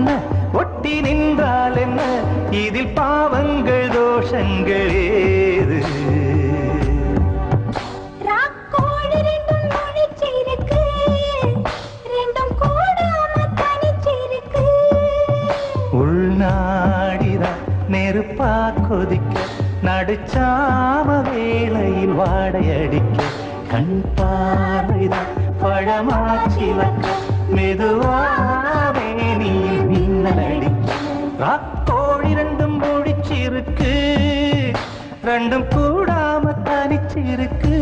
என்ன ஒட்டி நின்றால் என்ன இதில் பாவங்கள் தோஷங்கள் ஏது உள்நாடிதான் நெருப்பா கொதிக்க நடுச்சாம வேளையில் வாடையடிக்க கண் பார்வைதான் பழமாச்சி வக்க மெதுவாவே நீ மின்னலடிக்க ராக்கோழி ரெண்டும் முடிச்சிருக்கு ரெண்டும் கூடாம தனிச்சிருக்கு